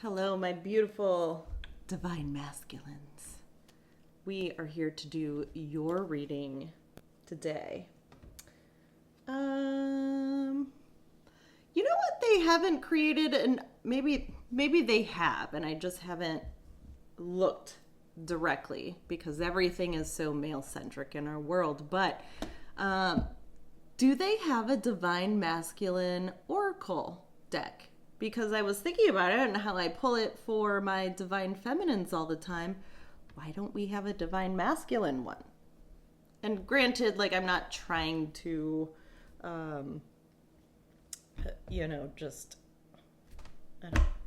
Hello, my beautiful divine masculines. We are here to do your reading today. You know what they haven't created, and maybe they have, and I just haven't looked directly because everything is so male centric in our world. But do they have a divine masculine oracle deck? Because I was thinking about it and how I pull it for my divine feminines all the time. Why don't we have a divine masculine one? And granted, like, I'm not trying to, just,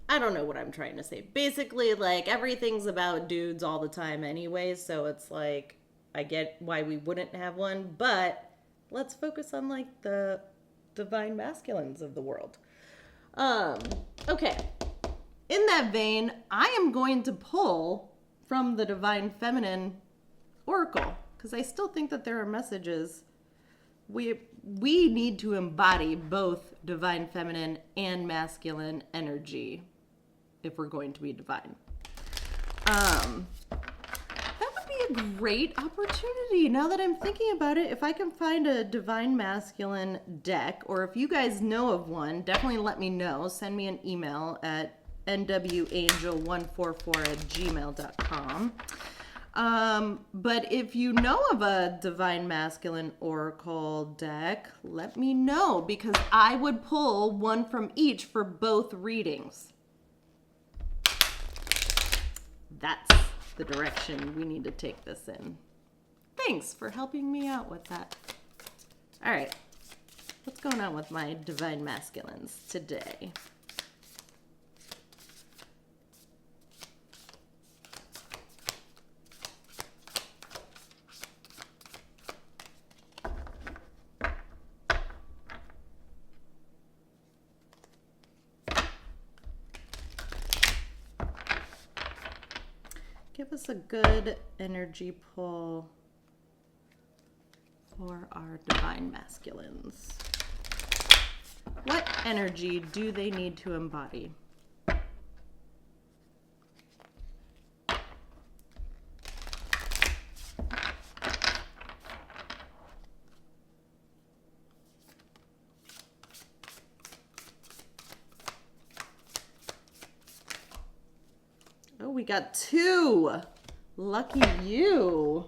I don't know what I'm trying to say. Basically, like, everything's about dudes all the time anyway, so it's like, I get why we wouldn't have one, but let's focus on, like, the divine masculines of the world. Okay. In that vein, I am going to pull from the Divine Feminine Oracle because I still think that there are messages. We need to embody both Divine Feminine and masculine energy if we're going to be divine. That would be a great opportunity. Now that I'm thinking about it, if I can find a divine masculine deck, or if you guys know of one, definitely let me know. Send me an email at nwangel144@gmail.com. But if you know of a divine masculine oracle deck, let me know, because I would pull one from each for both readings. That's the direction we need to take this in. Thanks for helping me out with that. All right, what's going on with my divine masculines today? Give us a good energy pull for our divine masculines. What energy do they need to embody? Oh, we got two. Lucky you.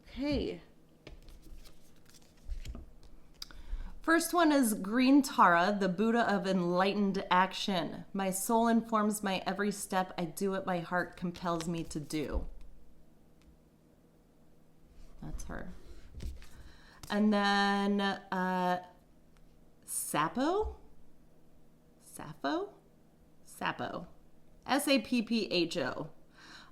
Okay. First one is Green Tara, the Buddha of enlightened action. My soul informs my every step. I do what my heart compels me to do. That's her. And then Sappho. Sappho,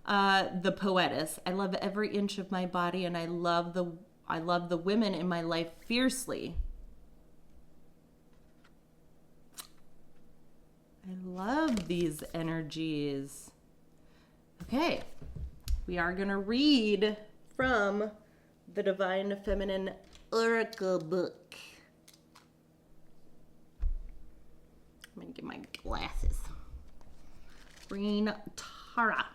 the poetess. I love every inch of my body, and I love the women in my life fiercely. I love these energies. Okay, we are gonna read from the Divine Feminine Oracle book. I'm gonna get my glasses. Green Tara.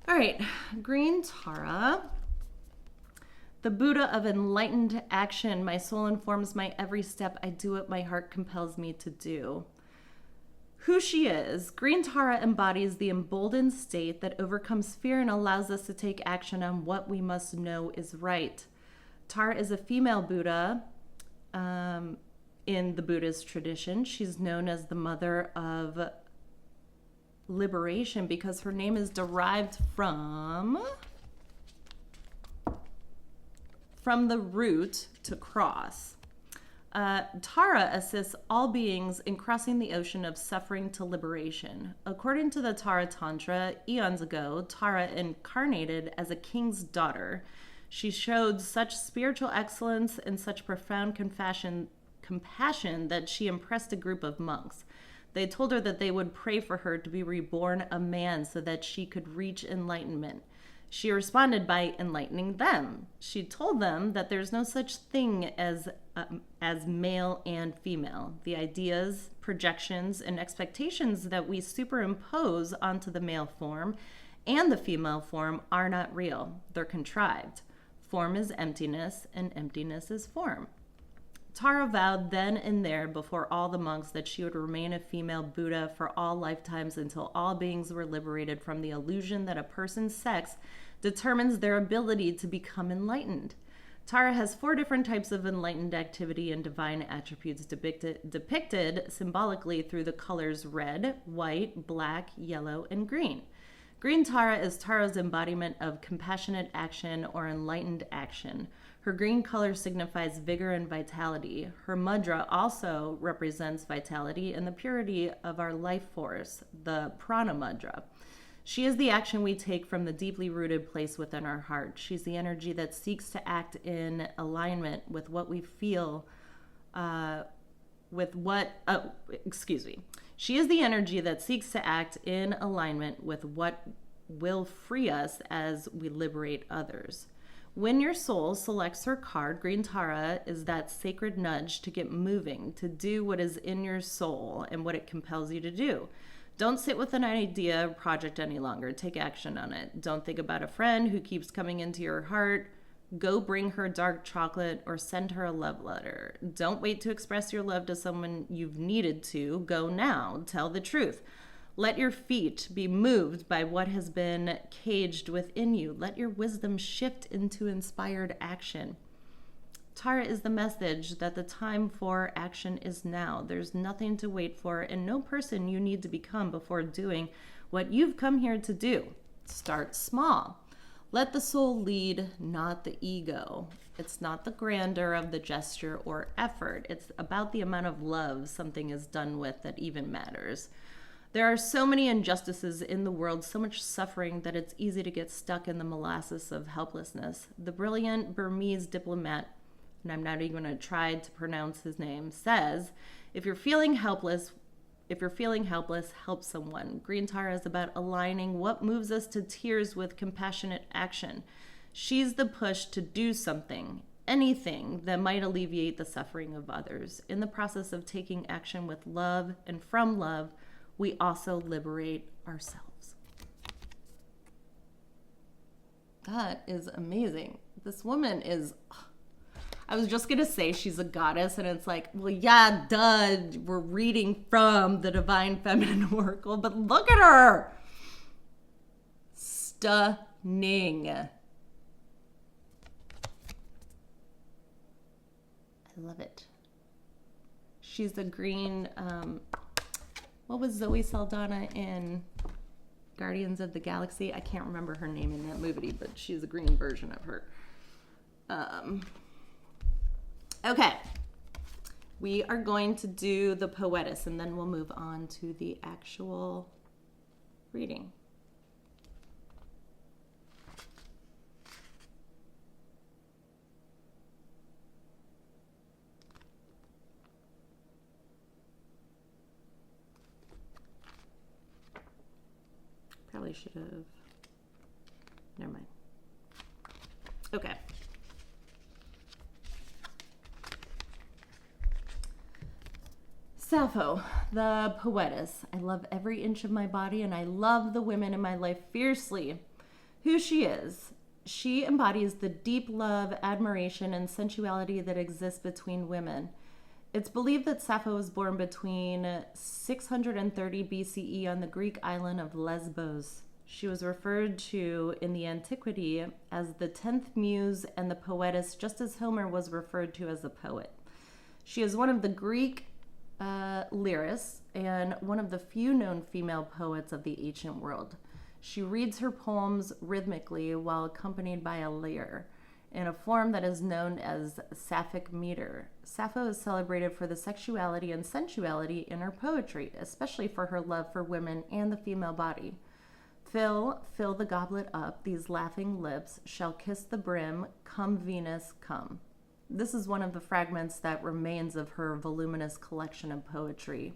All right, Green Tara. The Buddha of enlightened action. My soul informs my every step. I do what my heart compels me to do. Who she is. Green Tara embodies the emboldened state that overcomes fear and allows us to take action on what we must know is right. Tara is a female Buddha in the Buddhist tradition. She's known as the mother of liberation because her name is derived from the root to cross. Tara assists all beings in crossing the ocean of suffering to liberation. According to the Tara Tantra, eons ago, Tara incarnated as a king's daughter. She showed such spiritual excellence and such profound compassion that she impressed a group of monks. They told her that they would pray for her to be reborn a man so that she could reach enlightenment. She responded by enlightening them. She told them that there's no such thing as male and female. The ideas, projections, and expectations that we superimpose onto the male form and the female form are not real. They're contrived. Form is emptiness, and emptiness is form. Tara vowed then and there before all the monks that she would remain a female Buddha for all lifetimes until all beings were liberated from the illusion that a person's sex determines their ability to become enlightened. Tara has 4 different types of enlightened activity and divine attributes depicted symbolically through the colors red, white, black, yellow, and green. Green Tara is Tara's embodiment of compassionate action or enlightened action. Her green color signifies vigor and vitality. Her mudra also represents vitality and the purity of our life force, the prana mudra. She is the action we take from the deeply rooted place within our heart. She's the energy that seeks to act in alignment with what we feel, She is the energy that seeks to act in alignment with what will free us as we liberate others. When your soul selects her card, Green Tara is that sacred nudge to get moving, to do what is in your soul and what it compels you to do. Don't sit with an idea or project any longer. Take action on it. Don't think about a friend who keeps coming into your heart. Go bring her dark chocolate or send her a love letter. Don't wait to express your love to someone you've needed to. Go now. Tell the truth. Let your feet be moved by what has been caged within you. Let your wisdom shift into inspired action. Tara is the message that the time for action is now. There's nothing to wait for and no person you need to become before doing what you've come here to do. Start small. Let the soul lead, not the ego. It's not the grandeur of the gesture or effort. It's about the amount of love something is done with that even matters. There are so many injustices in the world, so much suffering that it's easy to get stuck in the molasses of helplessness. The brilliant Burmese diplomat, and I'm not even going to try to pronounce his name, says, if you're feeling helpless, help someone. Green Tara is about aligning what moves us to tears with compassionate action. She's the push to do something, anything that might alleviate the suffering of others. In the process of taking action with love and from love, we also liberate ourselves. That is amazing. This woman is... I was just going to say she's a goddess, and it's like, well, yeah, duh, we're reading from the Divine Feminine Oracle, but look at her. Stunning. I love it. She's the green, what was Zoe Saldana in Guardians of the Galaxy? I can't remember her name in that movie, but she's a green version of her. Okay, we are going to do the Poetess, and then we'll move on to the actual reading. Probably should have. Never mind. Okay. Sappho, the poetess. I love every inch of my body, and I love the women in my life fiercely. Who she is. She embodies the deep love, admiration, and sensuality that exists between women. It's believed that Sappho was born between 630 BCE on the Greek island of Lesbos. She was referred to in the antiquity as the 10th muse and the poetess, just as Homer was referred to as a poet. She is one of the Greek lyrists and one of the few known female poets of the ancient world. She reads her poems rhythmically while accompanied by a lyre, in a form that is known as sapphic meter. Sappho is celebrated for the sexuality and sensuality in her poetry, especially for her love for women and the female body. Fill the goblet up, these laughing lips shall kiss the brim, come Venus, come. This is one of the fragments that remains of her voluminous collection of poetry.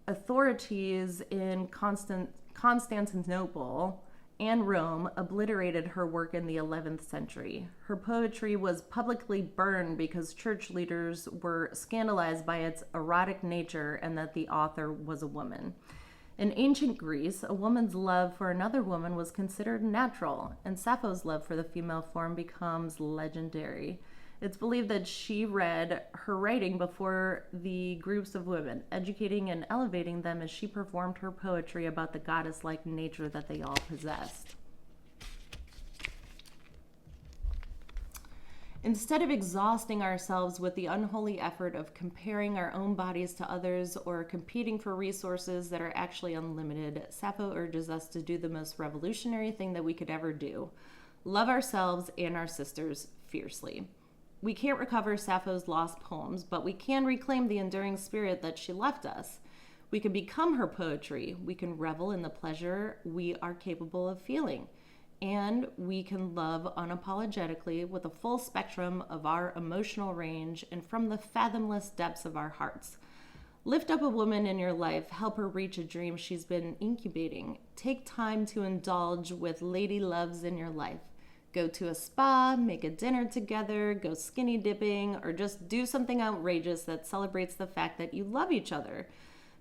Authorities in Constantinople and Rome obliterated her work in the 11th century. Her poetry was publicly burned because church leaders were scandalized by its erotic nature and that the author was a woman. In ancient Greece, a woman's love for another woman was considered natural, and Sappho's love for the female form becomes legendary. It's believed that she read her writing before the groups of women, educating and elevating them as she performed her poetry about the goddess-like nature that they all possessed. Instead of exhausting ourselves with the unholy effort of comparing our own bodies to others or competing for resources that are actually unlimited, Sappho urges us to do the most revolutionary thing that we could ever do: love ourselves and our sisters fiercely. We can't recover Sappho's lost poems, but we can reclaim the enduring spirit that she left us. We can become her poetry. We can revel in the pleasure we are capable of feeling. And we can love unapologetically with a full spectrum of our emotional range and from the fathomless depths of our hearts. Lift up a woman in your life. Help her reach a dream she's been incubating. Take time to indulge with lady loves in your life. Go to a spa, make a dinner together, go skinny dipping, or just do something outrageous that celebrates the fact that you love each other.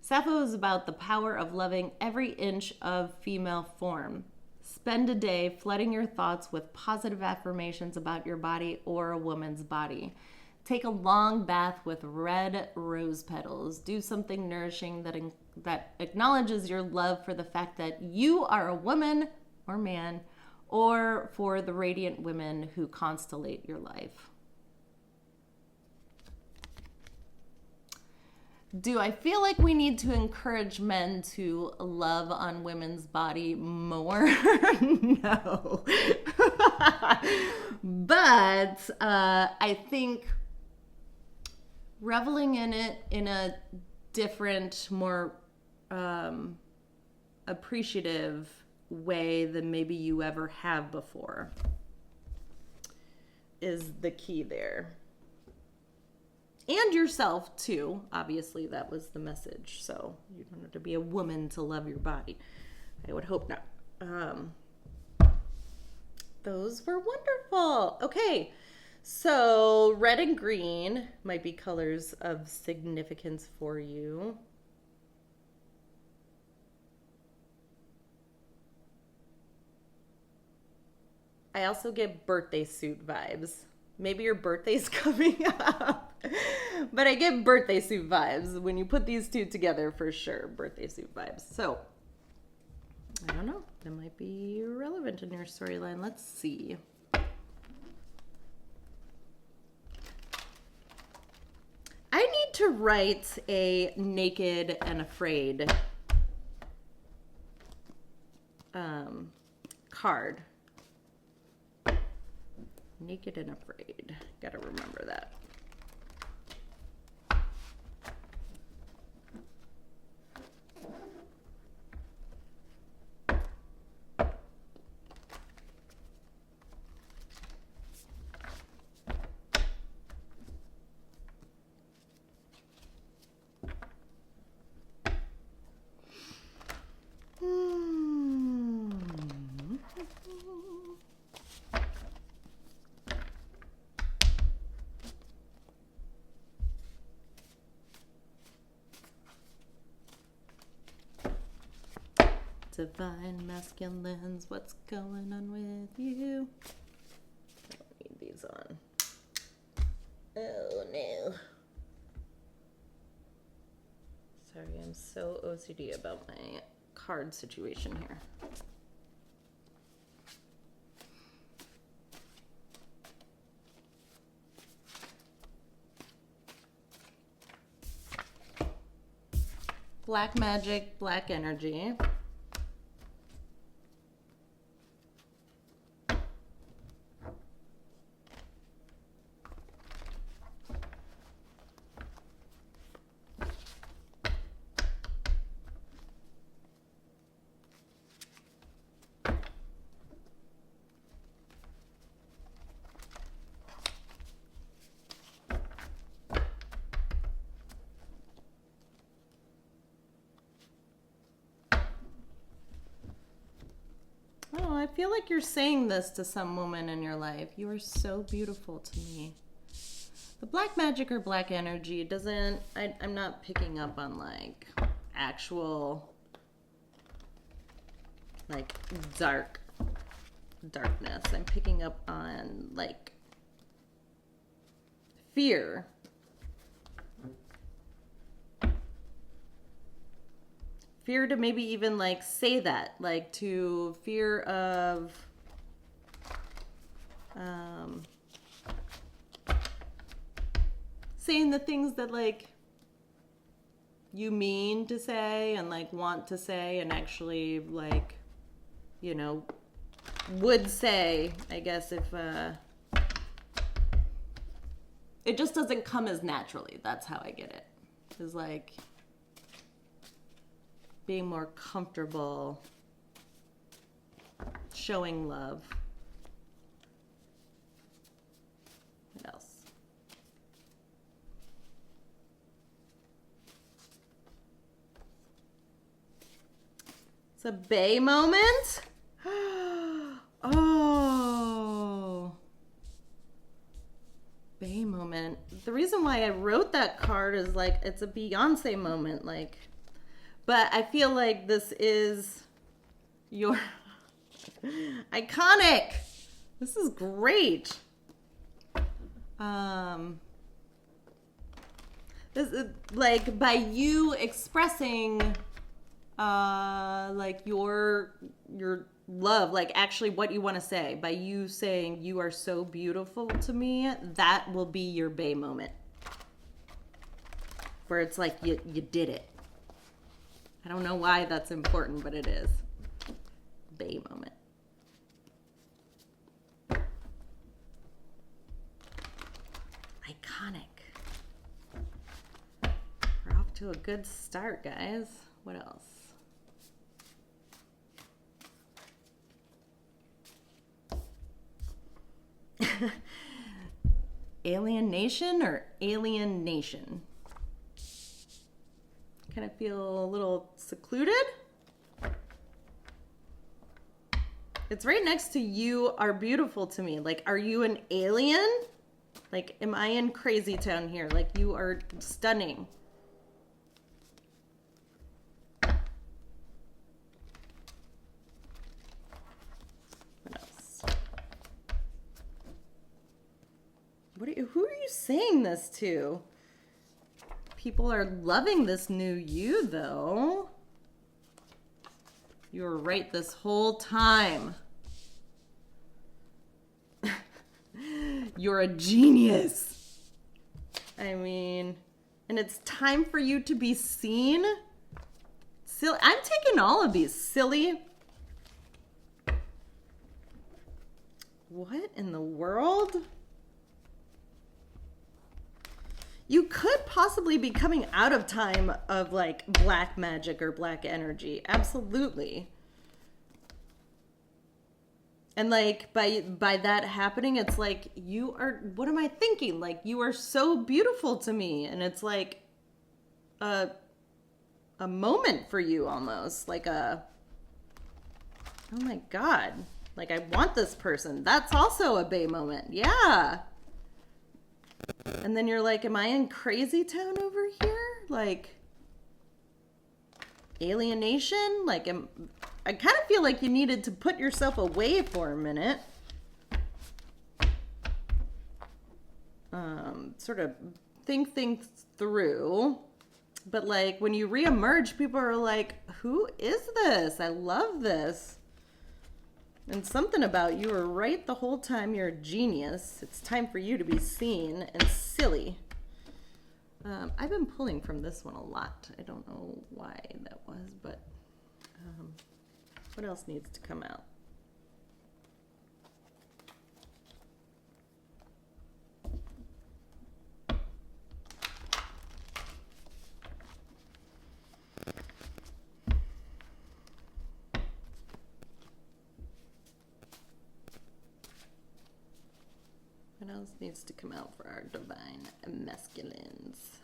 Sappho is about the power of loving every inch of female form. Spend a day flooding your thoughts with positive affirmations about your body or a woman's body. Take a long bath with red rose petals. Do something nourishing that acknowledges your love for the fact that you are a woman or man, or for the radiant women who constellate your life. Do I feel like we need to encourage men to love on women's body more? No. But I think reveling in it in a different, more appreciative way than maybe you ever have before is the key there. And yourself too. Obviously that was the message. So you don't have to be a woman to love your body. I would hope not. Those were wonderful. Okay. So red and green might be colors of significance for you. I also get birthday suit vibes. Maybe your birthday's coming up. But I get birthday suit vibes when you put these two together, for sure. Birthday suit vibes. So, I don't know. That might be relevant in your storyline. Let's see. I need to write a naked and afraid card. Naked and afraid. Gotta remember that. Divine masculines, what's going on with you? I don't need these on. Oh no. Sorry, I'm so OCD about my card situation here. Black magic, black energy. I feel like you're saying this to some woman in your life. You are so beautiful to me. The black magic or black energy doesn't, I'm not picking up on like actual like darkness. I'm picking up on like fear. Fear to maybe even like say that, like to fear of saying the things that like you mean to say and like want to say and actually like, you know, would say, I guess, if it just doesn't come as naturally. That's how I get it. Is like being more comfortable showing love. What else? It's a Bay moment. Oh. Bay moment. The reason why I wrote that card is like it's a Beyonce moment, like, but I feel like this is your iconic. This is great. This is like by you expressing like your love, like actually what you want to say, by you saying you are so beautiful to me, that will be your Bay moment, where it's like you did it. I don't know why that's important, but it is. Bay moment. Iconic. We're off to a good start, guys. What else? Alienation or alienation? Kind of feel a little secluded. It's right next to you are beautiful to me. Like, are you an alien? Like, am I in Crazy Town here? Like, you are stunning. What else? Who are you saying this to? People are loving this new you, though. You were right this whole time. You're a genius. I mean, and it's time for you to be seen. Silly. I'm taking all of these. Silly. What in the world? You could possibly be coming out of time of like black magic or black energy. Absolutely. And like by that happening, it's like you are, what am I thinking? Like you are so beautiful to me, and it's like a moment for you almost, like a, oh my God, like I want this person. That's also a Bay moment. Yeah. And then you're like, am I in Crazy Town over here? Like, alienation? Like, I kind of feel like you needed to put yourself away for a minute. Sort of think things through. But, like, when you reemerge, people are like, who is this? I love this. And something about you are right the whole time. You're a genius. It's time for you to be seen and silly. I've been pulling from this one a lot. I don't know why that was, but what else needs to come out? What else needs to come out for our divine masculines?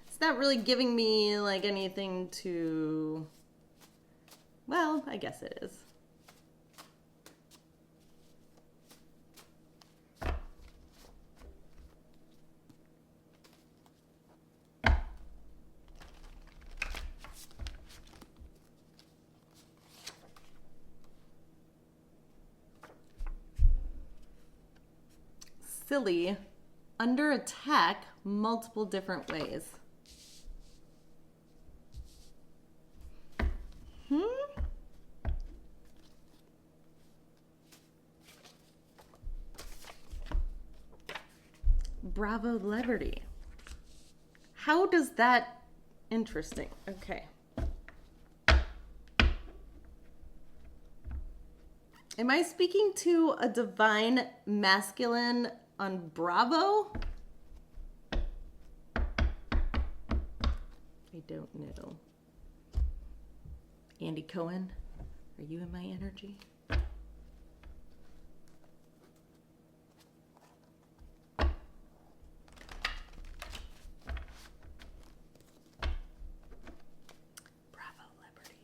It's not really giving me like anything to, well, I guess it is. silly, under attack multiple different ways. Bravo Liberty. How does that... Interesting. Okay. Am I speaking to a divine masculine on Bravo? I don't know. Andy Cohen, are you in my energy? Bravo Liberty.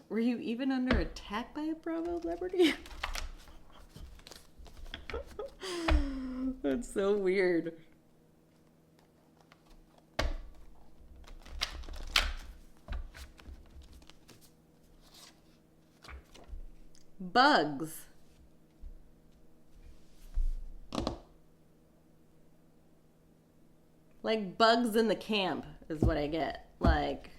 Were you even under attack by a Bravo Liberty? That's so weird. Bugs. Like bugs in the camp is what I get. Like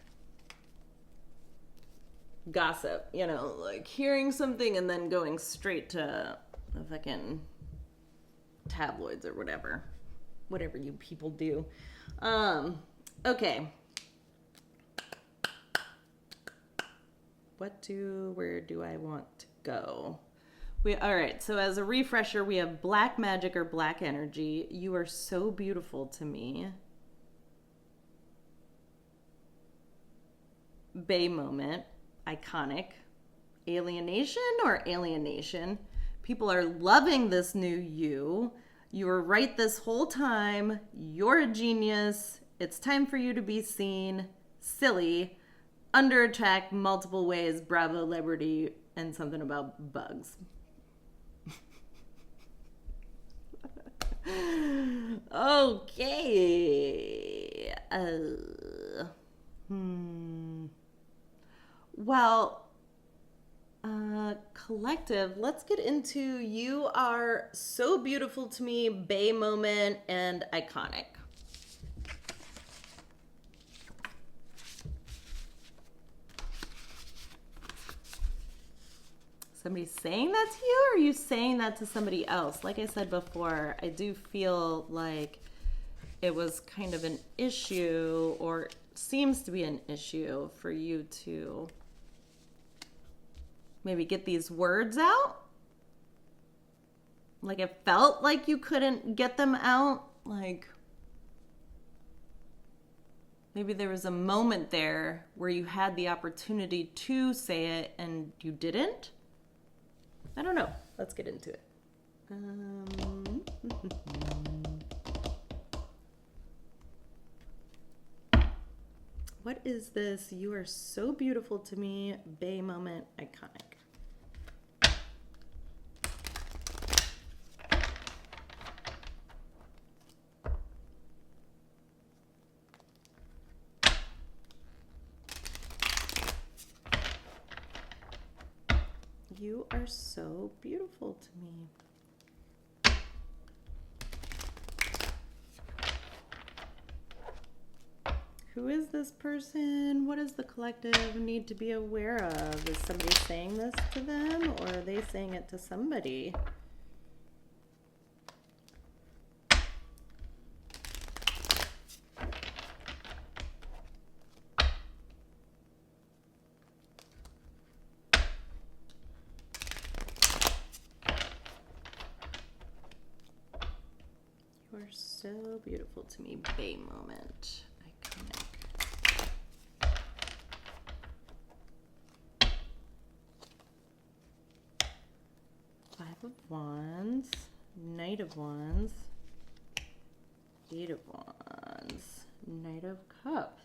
gossip, you know, like hearing something and then going straight to the fucking tabloids or whatever you people do. Okay, where do I want to go? All right, so as a refresher, we have black magic or black energy. You are so beautiful to me. Bay moment. Iconic. Alienation or alienation. People are loving this new you. You were right this whole time. You're a genius. It's time for you to be seen. Silly. Under attack multiple ways. Bravo Liberty. And something about bugs. Okay. Well, collective, let's get into you are so beautiful to me, Bay moment, and iconic. Somebody saying that to you, or are you saying that to somebody else? Like I said before, I do feel like it was kind of an issue, or seems to be an issue, for you to maybe get these words out. Like it felt like you couldn't get them out. Like maybe there was a moment there where you had the opportunity to say it and you didn't. I don't know. Let's get into it. What is this? You are so beautiful to me. Bay moment, iconic. You are so beautiful to me. Who is this person? What does the collective need to be aware of? Is somebody saying this to them, or are they saying it to somebody? You are so beautiful to me. Bay moment. Iconic. Five of Wands, Knight of Wands, Eight of Wands, Knight of Cups.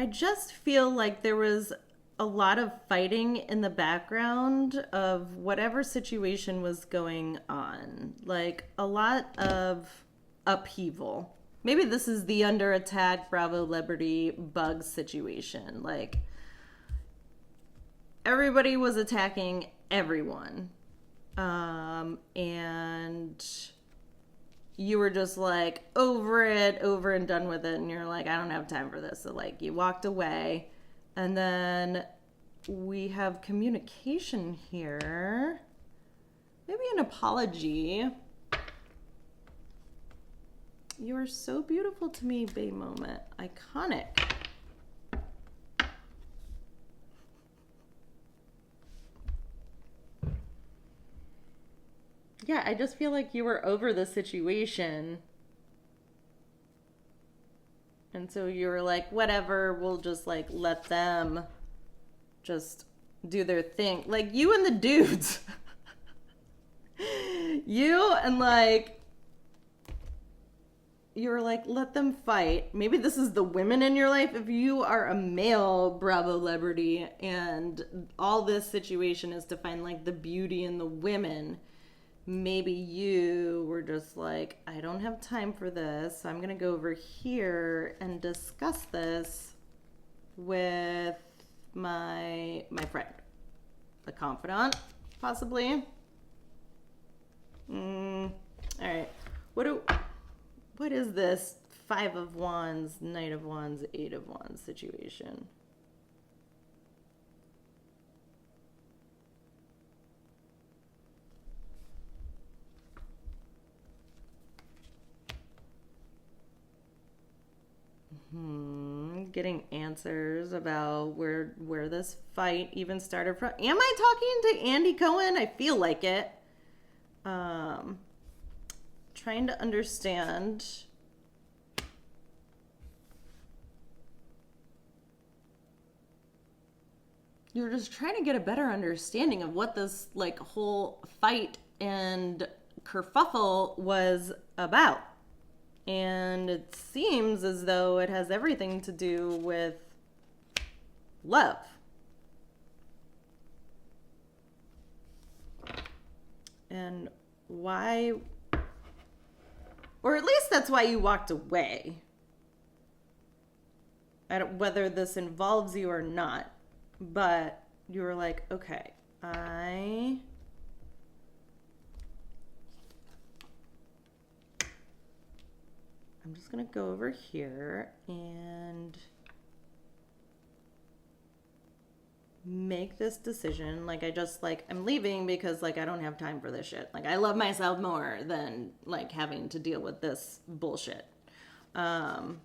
I just feel like there was a lot of fighting in the background of whatever situation was going on. Like a lot of upheaval. Maybe this is the under attack Bravo Liberty Bugs situation. Like everybody was attacking everyone. And you were just like over it, over and done with it, and you're like, I don't have time for this. So like you walked away, and then we have communication here. Maybe an apology. You are so beautiful to me, Bay Moment. Iconic. Yeah, I just feel like you were over the situation. And so you were like, whatever, we'll just like let them just do their thing. Like you and the dudes. You and like, you were like, let them fight. Maybe this is the women in your life. If you are a male Bravo Liberty and all this situation is to find like the beauty in the women, maybe you were just like, I don't have time for this. So I'm going to go over here and discuss this with my friend, the confidant, possibly. All right. What is this 5 of Wands, Knight of Wands, 8 of Wands situation? Getting answers about where this fight even started from. Am I talking to Andy Cohen? I feel like it. Trying to understand. You're just trying to get a better understanding of what this like whole fight and kerfuffle was about. And it seems as though it has everything to do with love. And why, or at least that's why you walked away. I don't, whether this involves you or not, but you were like, okay, I'm just going to go over here and make this decision. Like, I'm leaving because, like, I don't have time for this shit. Like, I love myself more than, like, having to deal with this bullshit. So,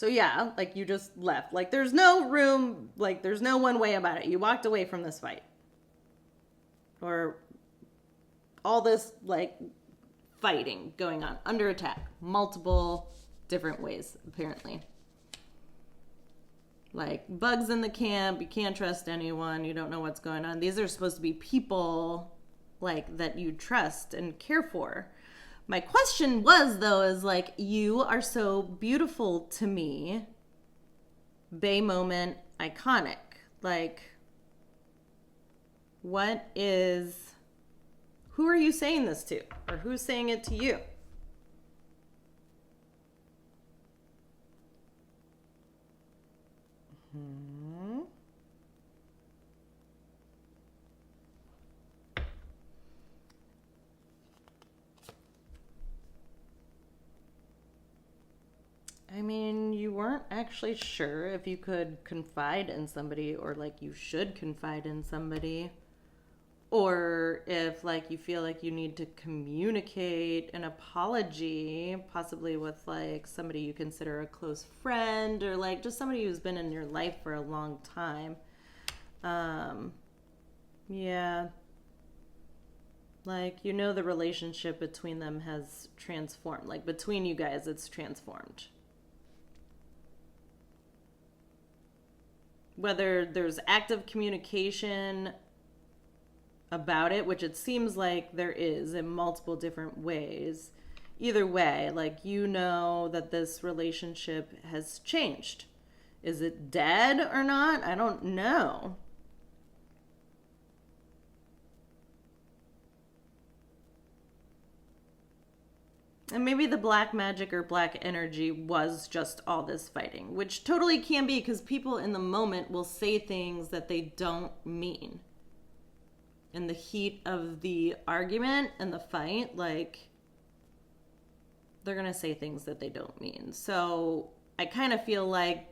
yeah, like, you just left. Like, there's no room, like, there's no one way about it. You walked away from this fight. Or all this, like, fighting going on, under attack, multiple different ways, apparently. Like, bugs in the camp, you can't trust anyone, you don't know what's going on. These are supposed to be people, like, that you trust and care for. My question was, though, is like, you are so beautiful to me. Bay Moment, iconic. Like, what is... Who are you saying this to? Or who's saying it to you? I mean, you weren't actually sure if you could confide in somebody or like you should confide in somebody. Or if like you feel like you need to communicate an apology, possibly with like somebody you consider a close friend or like just somebody who's been in your life for a long time. Yeah. Like, you know, the relationship between them has transformed. Like, between you guys, it's transformed. Whether there's active communication about it, which it seems like there is in multiple different ways. Either way, like, you know that this relationship has changed Is it dead or not? I don't know. And maybe the black magic or black energy was just all this fighting, which totally can be, because people in the moment will say things that they don't mean. In the heat of the argument and the fight, like, they're going to say things that they don't mean. So I kind of feel like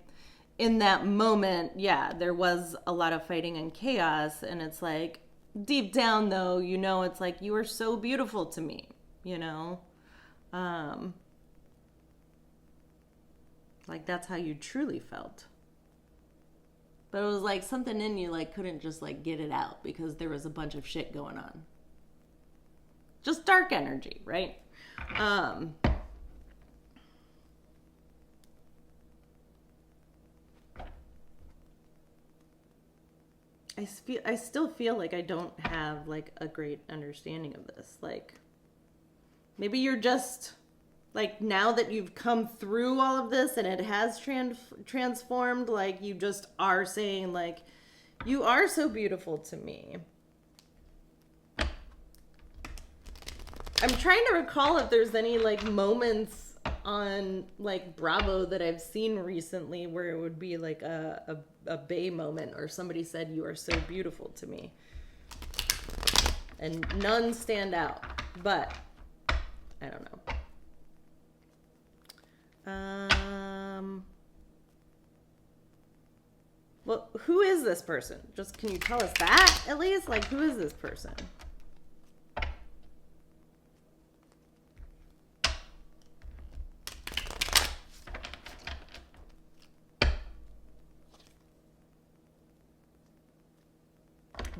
in that moment, yeah, there was a lot of fighting and chaos. And it's like, deep down, though, you know, it's like, you are so beautiful to me, you know? Like, that's how you truly felt. But it was like something in you, like, couldn't just, like, get it out because there was a bunch of shit going on. Just dark energy, right? I still feel like I don't have, like, a great understanding of this. Like, maybe you're just, like, now that you've come through all of this and it has transformed, like, you just are saying, like, you are so beautiful to me. I'm trying to recall if there's any, like, moments on, like, Bravo that I've seen recently where it would be, like, a Bay moment, or somebody said, you are so beautiful to me. And none stand out. But I don't know. Well, who is this person? Just, can you tell us that at least? Like, who is this person?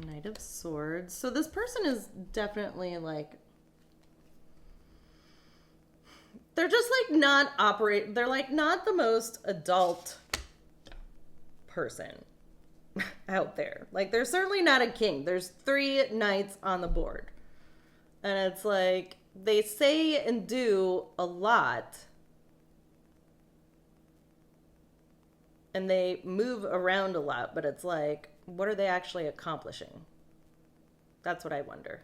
Knight of Swords. So this person is definitely, like, they're just, like, they're, like, not the most adult person out there. Like, they're certainly not a king. There's 3 knights on the board. And it's like, they say and do a lot. And they move around a lot, but it's like, what are they actually accomplishing? That's what I wonder.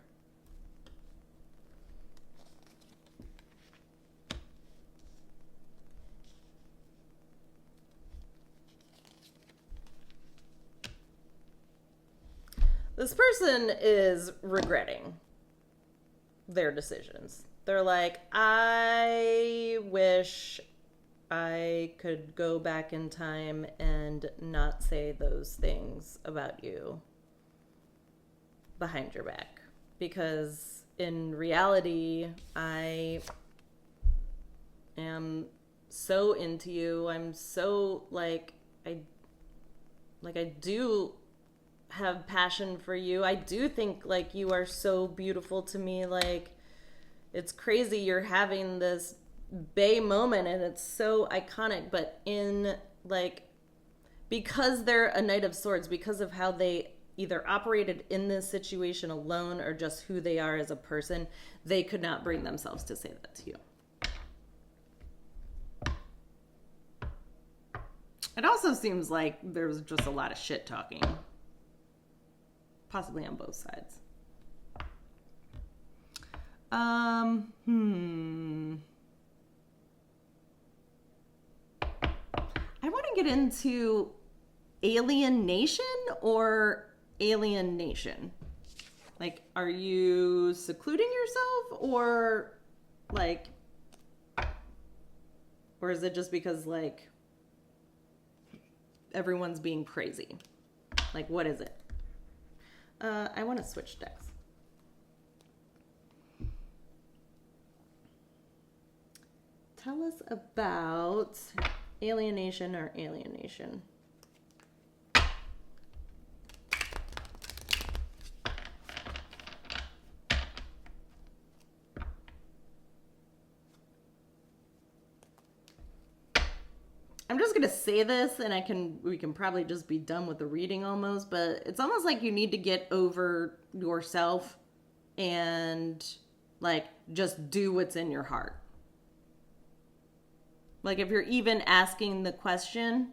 This person is regretting their decisions. They're like, I wish I could go back in time and not say those things about you behind your back. Because in reality, I am so into you. I'm so, like, I do have passion for you. I do think, like, you are so beautiful to me. Like, it's crazy you're having this Bay moment and it's so iconic, but in, like, because they're a Knight of Swords, because of how they either operated in this situation alone or just who they are as a person, they could not bring themselves to say that to you. It also seems like there's just a lot of shit talking, possibly on both sides. I want to get into alienation or alienation. Like, are you secluding yourself, or, like, or is it just because, like, everyone's being crazy? Like, what is it? I want to switch decks. Tell us about alienation or alienation. I'm just going to say this, and we can probably just be done with the reading almost, but it's almost like you need to get over yourself and, like, just do what's in your heart. Like, if you're even asking the question,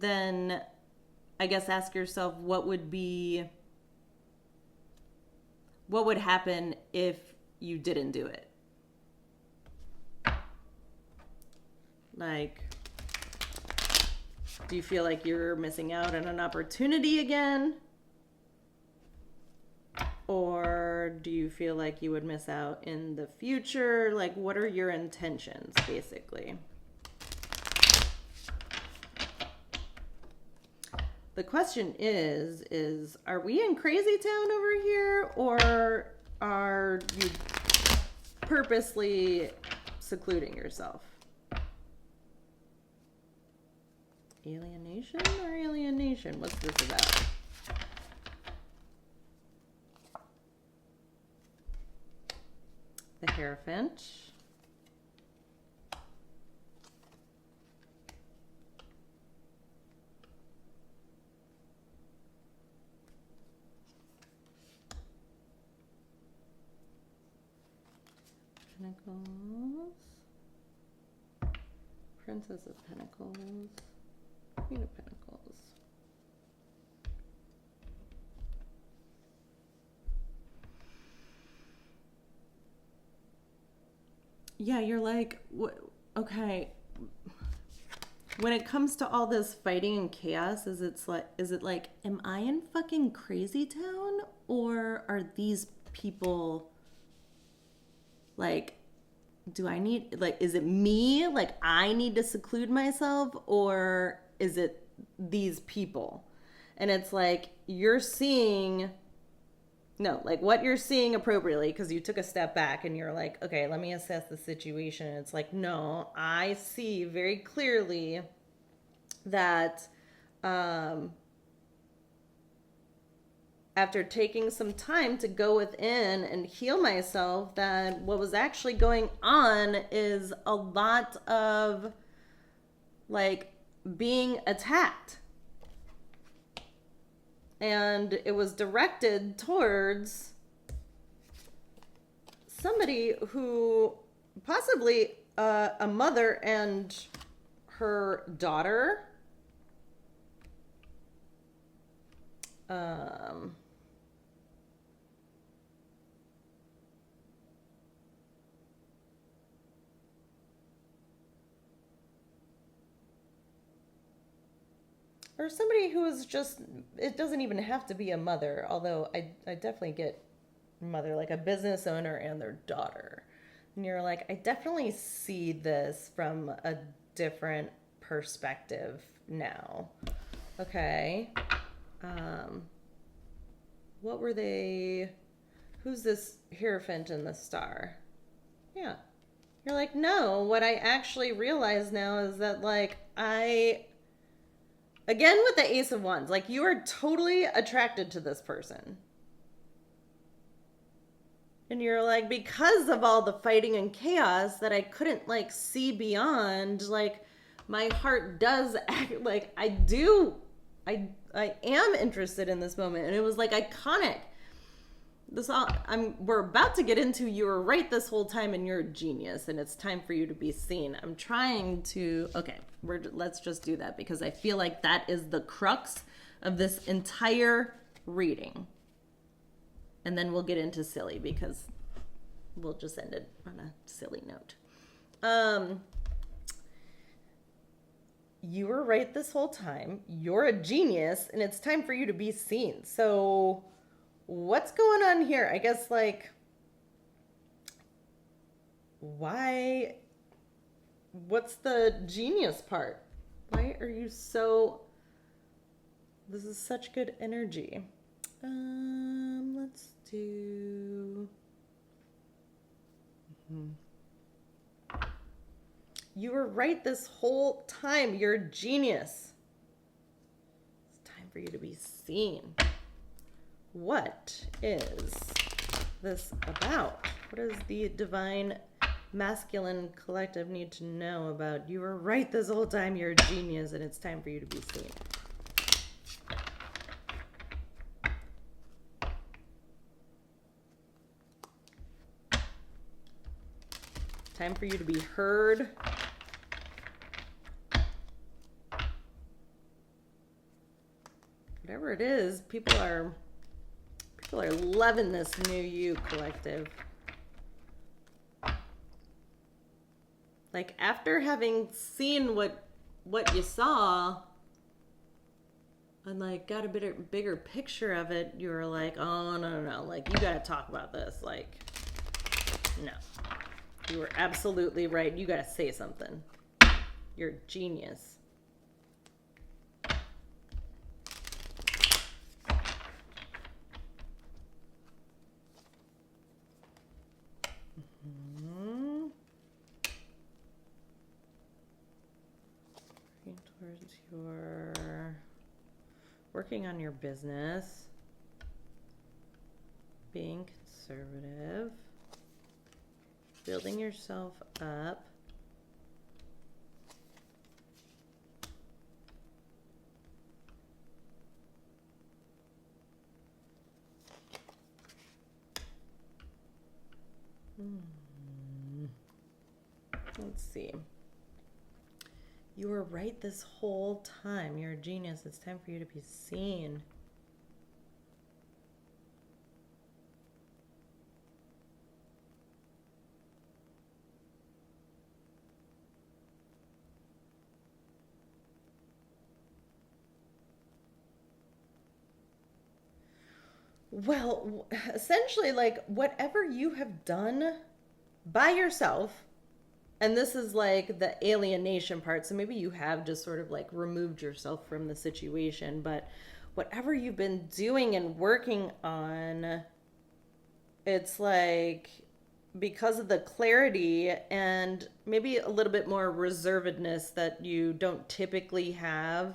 then I guess ask yourself what would happen if you didn't do it? Like, do you feel like you're missing out on an opportunity again? Or do you feel like you would miss out in the future? Like, what are your intentions, basically? The question is are we in crazy town over here, or are you purposely secluding yourself? Alienation or alienation? What's this about? The Hierophant. Pentacles. Princess of Pentacles. Queen of Pentacles. Yeah, you're like, okay. When it comes to all this fighting and chaos, is it like, am I in fucking crazy town, or are these people like, is it me? Like, I need to seclude myself, or is it these people? And it's like, what you're seeing appropriately, because you took a step back and you're like, okay, let me assess the situation. It's like, no, I see very clearly that after taking some time to go within and heal myself, that what was actually going on is a lot of like being attacked. And it was directed towards somebody who possibly a mother and her daughter. Or somebody who is just, it doesn't even have to be a mother, although I definitely get mother, like a business owner and their daughter. And you're like, I definitely see this from a different perspective now. Okay. What were they? Who's this Hierophant in the Star? Yeah. You're like, no, what I actually realize now is that, like, again with the Ace of Wands, like, you are totally attracted to this person. And you're like, because of all the fighting and chaos that I couldn't, like, see beyond, like, my heart does act like I am interested in this moment. And it was, like, iconic. We're about to get into, you were right this whole time and you're a genius and it's time for you to be seen. I'm trying to, okay, let's just do that, because I feel like that is the crux of this entire reading. And then we'll get into silly, because we'll just end it on a silly note. You were right this whole time. You're a genius and it's time for you to be seen. So what's going on here? I guess, like, why? What's the genius part? Why are you so... This is such good energy. Let's do... You were right this whole time. You're a genius. It's time for you to be seen. What is this about? What does the divine masculine collective need to know about? You were right this whole time. You're a genius and it's time for you to be seen. Time for you to be heard. whatever it is, people are loving this new you collective. Like, after having seen what you saw and like got a bigger picture of it, you were like, oh no, like, you gotta talk about this. Like, no, you were absolutely right. You gotta say something. You're a genius. Towards your working on your business, being conservative, building yourself up, let's see. You were right this whole time. You're a genius. It's time for you to be seen. Well, essentially, like, whatever you have done by yourself, and this is like the alienation part, so maybe you have just sort of like removed yourself from the situation, but whatever you've been doing and working on, it's like, because of the clarity and maybe a little bit more reservedness that you don't typically have,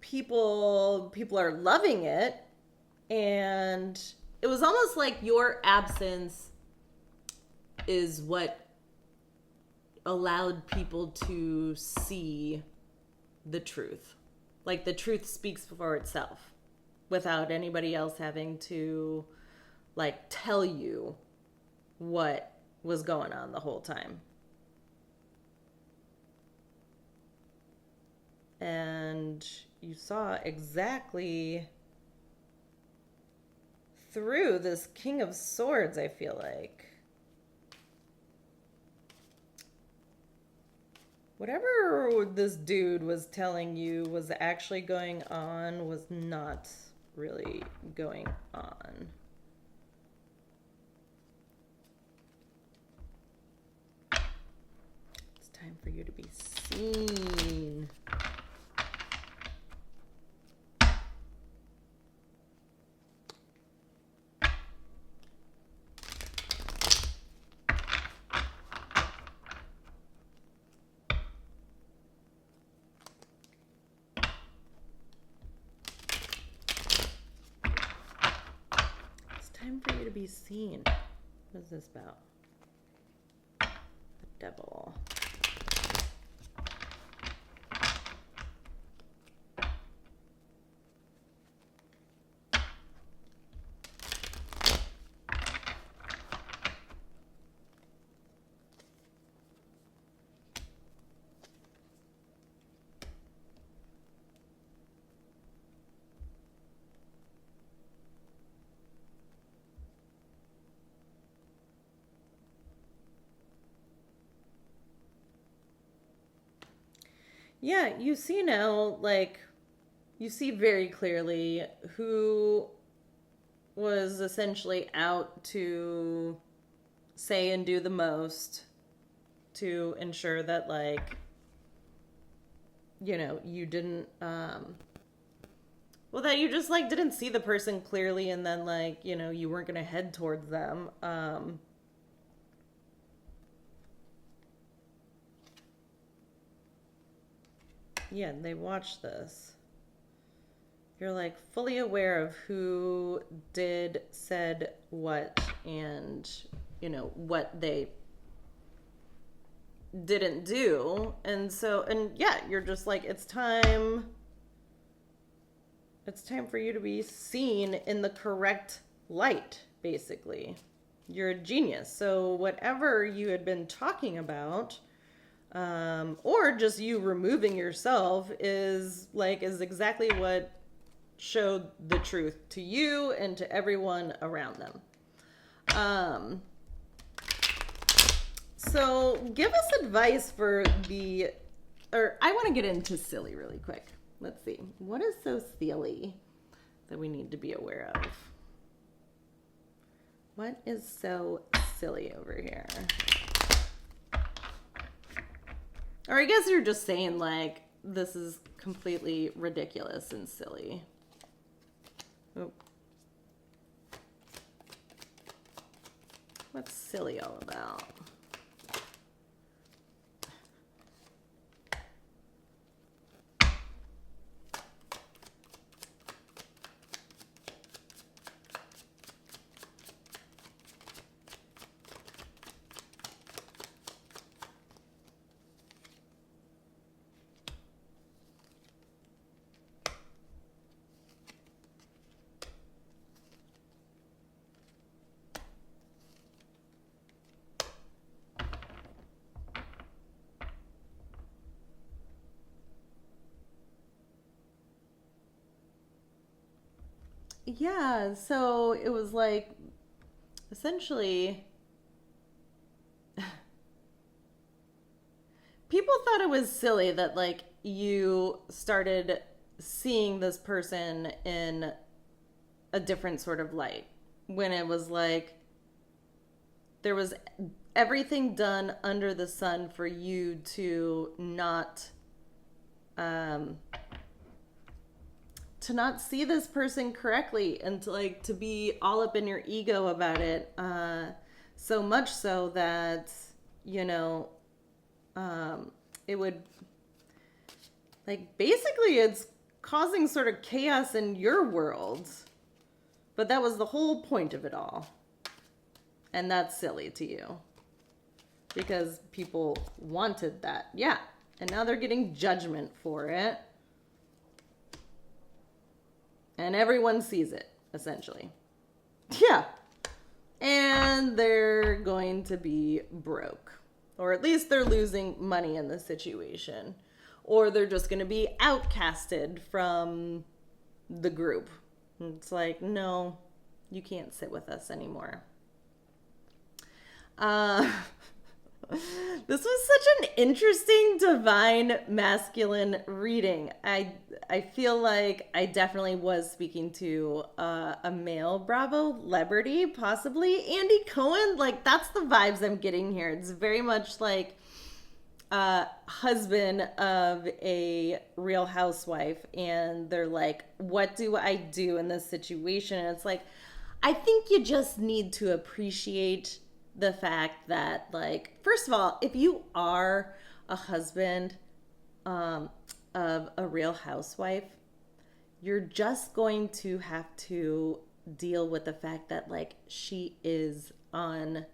people are loving it. And it was almost like your absence is what allowed people to see the truth. Like, the truth speaks for itself without anybody else having to like tell you what was going on the whole time. And you saw exactly through this King of Swords, I feel like. Whatever this dude was telling you was actually going on was not really going on. It's time for you to be seen. Time for you to be seen. What is this about? The devil. Yeah, you see now, like, you see very clearly who was essentially out to say and do the most to ensure that, like, you know, you didn't, well, that you just, like, didn't see the person clearly, and then, like, you know, you weren't going to head towards them. Yeah, they watch this. You're like fully aware of who did, said what, and, you know, what they didn't do. And so, and yeah, you're just like, it's time for you to be seen in the correct light, basically. You're a genius. So whatever you had been talking about, Or just you removing yourself is exactly what showed the truth to you and to everyone around them. So give us advice for I want to get into silly really quick. Let's see. What is so silly that we need to be aware of? What is so silly over here? Or I guess you're just saying, like, this is completely ridiculous and silly. Oh. What's silly all about? Yeah, so it was like essentially people thought it was silly that like you started seeing this person in a different sort of light when it was like there was everything done under the sun for you to not see this person correctly and to be all up in your ego about it, so much so that you know it would basically it's causing sort of chaos in your world, but that was the whole point of it all, and that's silly to you because people wanted that. Yeah, and now they're getting judgment for it. And everyone sees it, essentially. Yeah. And they're going to be broke. Or at least they're losing money in this situation. Or they're just going to be outcasted from the group. It's like, no, you can't sit with us anymore. This was such an interesting divine masculine reading. I feel like I definitely was speaking to a male Bravo celebrity, possibly Andy Cohen. Like that's the vibes I'm getting here. It's very much like husband of a real housewife, and they're like, what do I do in this situation? And it's like, I think you just need to appreciate the fact that, like, first of all, if you are a husband of a real housewife, you're just going to have to deal with the fact that, like, she is on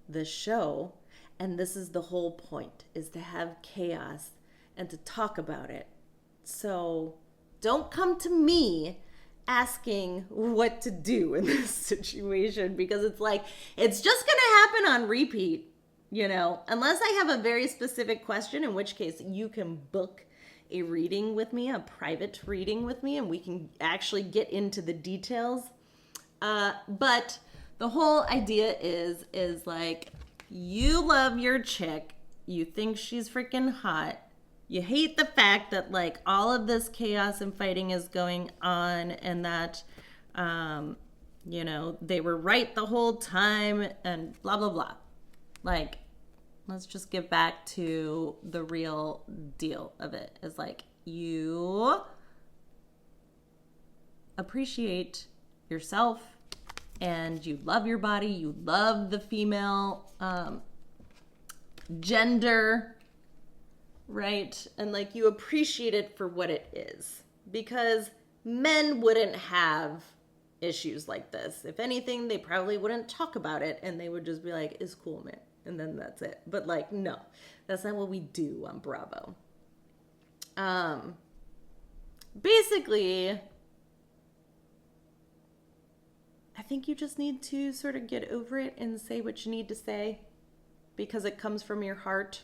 the show, and this is the whole point, is to have chaos and to talk about it. So don't come to me asking what to do in this situation, because it's like it's just gonna happen on repeat, unless I have a very specific question, in which case you can book a reading with me, a private reading with me, and we can actually get into the details. But the whole idea is like, you love your chick, you think she's freaking hot. You hate the fact that, like, all of this chaos and fighting is going on, and that, they were right the whole time, and blah, blah, blah. Like, let's just get back to the real deal of it. Is like, you appreciate yourself, and you love your body. You love the female gender, right? And like, you appreciate it for what it is, because men wouldn't have issues like this. If anything, they probably wouldn't talk about it, and they would just be like, it's cool, man, and then that's it. But like, no, that's not what we do on Bravo. Basically, I think you just need to sort of get over it and say what you need to say, because it comes from your heart.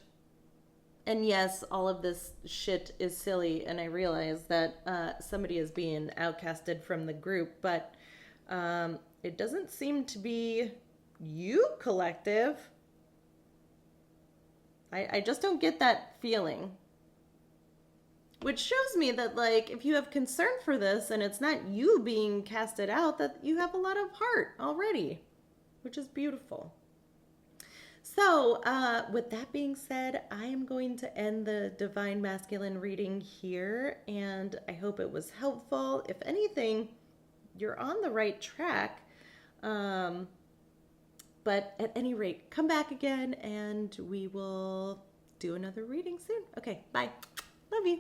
And yes, all of this shit is silly, and I realize that somebody is being outcasted from the group, but it doesn't seem to be you, collective. I just don't get that feeling. Which shows me that, like, if you have concern for this and it's not you being casted out, that you have a lot of heart already, which is beautiful. So, with that being said, I am going to end the Divine Masculine reading here, and I hope it was helpful. If anything, you're on the right track. But at any rate, come back again and we will do another reading soon. Okay, bye. Love you.